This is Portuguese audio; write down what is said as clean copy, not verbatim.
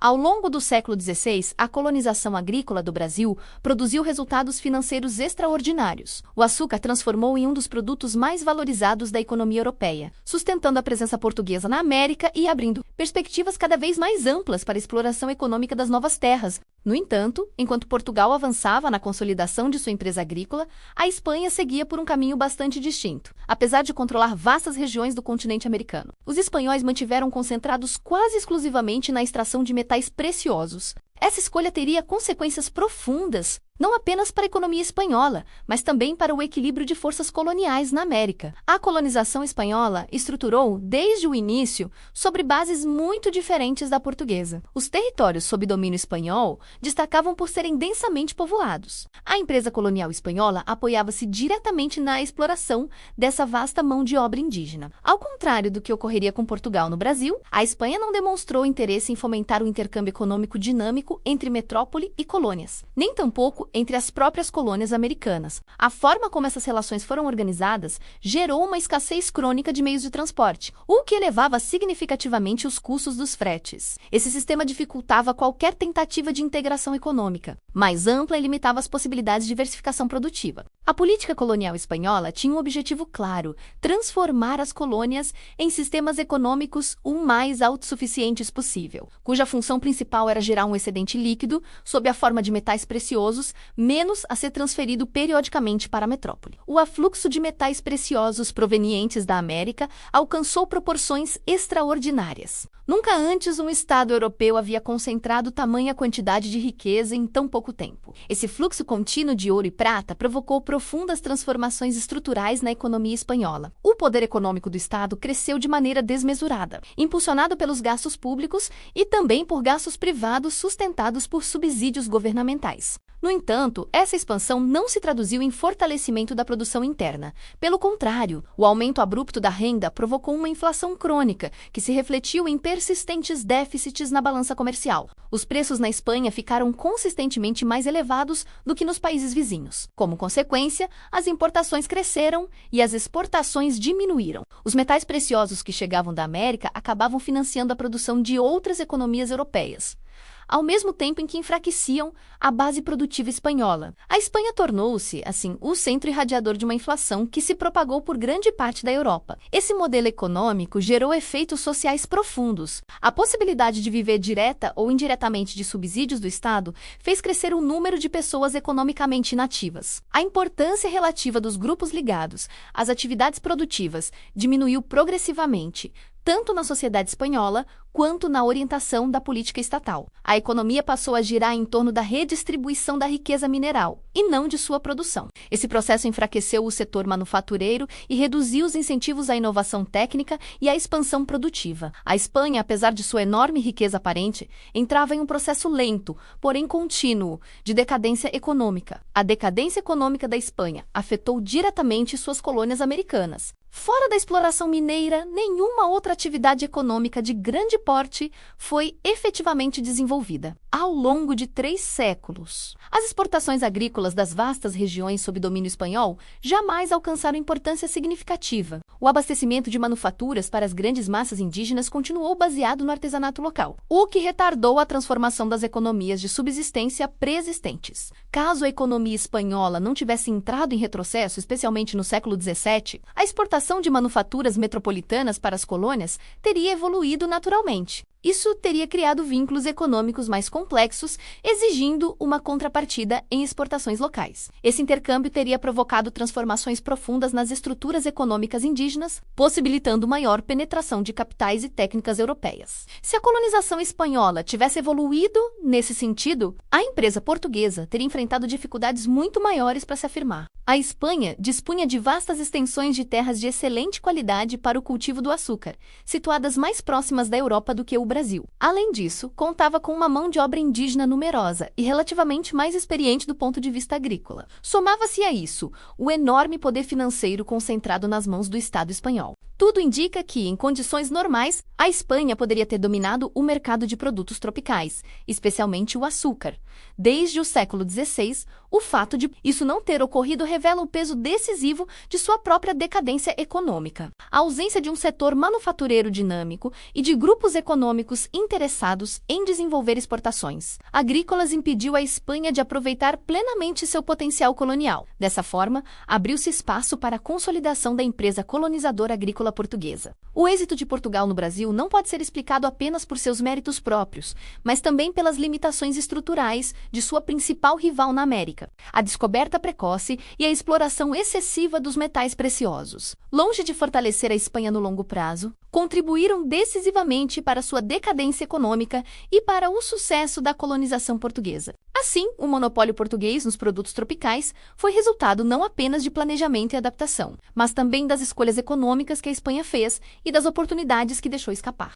Ao longo do século XVI, a colonização agrícola do Brasil produziu resultados financeiros extraordinários. O açúcar transformou em um dos produtos mais valorizados da economia europeia, sustentando a presença portuguesa na América e abrindo perspectivas cada vez mais amplas para a exploração econômica das novas terras. No entanto, enquanto Portugal avançava na consolidação de sua empresa agrícola, a Espanha seguia por um caminho bastante distinto. Apesar de controlar vastas regiões do continente americano, os espanhóis mantiveram concentrados quase exclusivamente na extração de metais preciosos. Essa escolha teria consequências profundas, não apenas para a economia espanhola, mas também para o equilíbrio de forças coloniais na América. A colonização espanhola estruturou, desde o início, sobre bases muito diferentes da portuguesa. Os territórios sob domínio espanhol destacavam por serem densamente povoados. A empresa colonial espanhola apoiava-se diretamente na exploração dessa vasta mão de obra indígena. Ao contrário do que ocorreria com Portugal no Brasil, a Espanha não demonstrou interesse em fomentar o intercâmbio econômico dinâmico entre metrópole e colônias, nem tampouco entre as próprias colônias americanas. A forma como essas relações foram organizadas gerou uma escassez crônica de meios de transporte, o que elevava significativamente os custos dos fretes. Esse sistema dificultava qualquer tentativa de integração econômica, mais ampla e limitava as possibilidades de diversificação produtiva. A política colonial espanhola tinha um objetivo claro: transformar as colônias em sistemas econômicos o mais autossuficientes possível, cuja função principal era gerar um excedente líquido sob a forma de metais preciosos, menos a ser transferido periodicamente para a metrópole. O afluxo de metais preciosos provenientes da América alcançou proporções extraordinárias. Nunca antes um Estado europeu havia concentrado tamanha quantidade de riqueza em tão pouco tempo. Esse fluxo contínuo de ouro e prata provocou profundas transformações estruturais na economia espanhola. O poder econômico do Estado cresceu de maneira desmesurada, impulsionado pelos gastos públicos e também por gastos privados sustentados por subsídios governamentais. No entanto, essa expansão não se traduziu em fortalecimento da produção interna. Pelo contrário, o aumento abrupto da renda provocou uma inflação crônica, que se refletiu em persistentes déficits na balança comercial. Os preços na Espanha ficaram consistentemente mais elevados do que nos países vizinhos. Como consequência, as importações cresceram e as exportações diminuíram. Os metais preciosos que chegavam da América acabavam financiando a produção de outras economias europeias, ao mesmo tempo em que enfraqueciam a base produtiva espanhola. A Espanha tornou-se, assim, o centro irradiador de uma inflação que se propagou por grande parte da Europa. Esse modelo econômico gerou efeitos sociais profundos. A possibilidade de viver direta ou indiretamente de subsídios do Estado fez crescer o número de pessoas economicamente inativas. A importância relativa dos grupos ligados às atividades produtivas diminuiu progressivamente, tanto na sociedade espanhola quanto na orientação da política estatal. A economia passou a girar em torno da redistribuição da riqueza mineral, e não de sua produção. Esse processo enfraqueceu o setor manufatureiro e reduziu os incentivos à inovação técnica e à expansão produtiva. A Espanha, apesar de sua enorme riqueza aparente, entrava em um processo lento, porém contínuo, de decadência econômica. A decadência econômica da Espanha afetou diretamente suas colônias americanas. Fora da exploração mineira, nenhuma outra atividade econômica de grande porte foi efetivamente desenvolvida. Ao longo de 3 séculos, as exportações agrícolas das vastas regiões sob domínio espanhol jamais alcançaram importância significativa. O abastecimento de manufaturas para as grandes massas indígenas continuou baseado no artesanato local, o que retardou a transformação das economias de subsistência preexistentes. Caso a economia espanhola não tivesse entrado em retrocesso, especialmente no século XVII, a exportação de manufaturas metropolitanas para as colônias teria evoluído naturalmente. Isso teria criado vínculos econômicos mais complexos, exigindo uma contrapartida em exportações locais. Esse intercâmbio teria provocado transformações profundas nas estruturas econômicas indígenas, possibilitando maior penetração de capitais e técnicas europeias. Se a colonização espanhola tivesse evoluído nesse sentido, a empresa portuguesa teria enfrentado dificuldades muito maiores para se afirmar. A Espanha dispunha de vastas extensões de terras de excelente qualidade para o cultivo do açúcar, situadas mais próximas da Europa do que o Brasil. Além disso, contava com uma mão de obra indígena numerosa e relativamente mais experiente do ponto de vista agrícola. Somava-se a isso o enorme poder financeiro concentrado nas mãos do Estado espanhol. Tudo indica que, em condições normais, a Espanha poderia ter dominado o mercado de produtos tropicais, especialmente o açúcar. Desde o século XVI, o fato de isso não ter ocorrido revela o peso decisivo de sua própria decadência econômica. A ausência de um setor manufatureiro dinâmico e de grupos econômicos interessados em desenvolver exportações agrícolas impediu a Espanha de aproveitar plenamente seu potencial colonial. Dessa forma, abriu-se espaço para a consolidação da empresa colonizadora agrícola portuguesa. O êxito de Portugal no Brasil não pode ser explicado apenas por seus méritos próprios, mas também pelas limitações estruturais de sua principal rival na América, a descoberta precoce e a exploração excessiva dos metais preciosos. Longe de fortalecer a Espanha no longo prazo, contribuíram decisivamente para sua decadência econômica e para o sucesso da colonização portuguesa. Assim, o monopólio português nos produtos tropicais foi resultado não apenas de planejamento e adaptação, mas também das escolhas econômicas que a Espanha fez e das oportunidades que deixou escapar.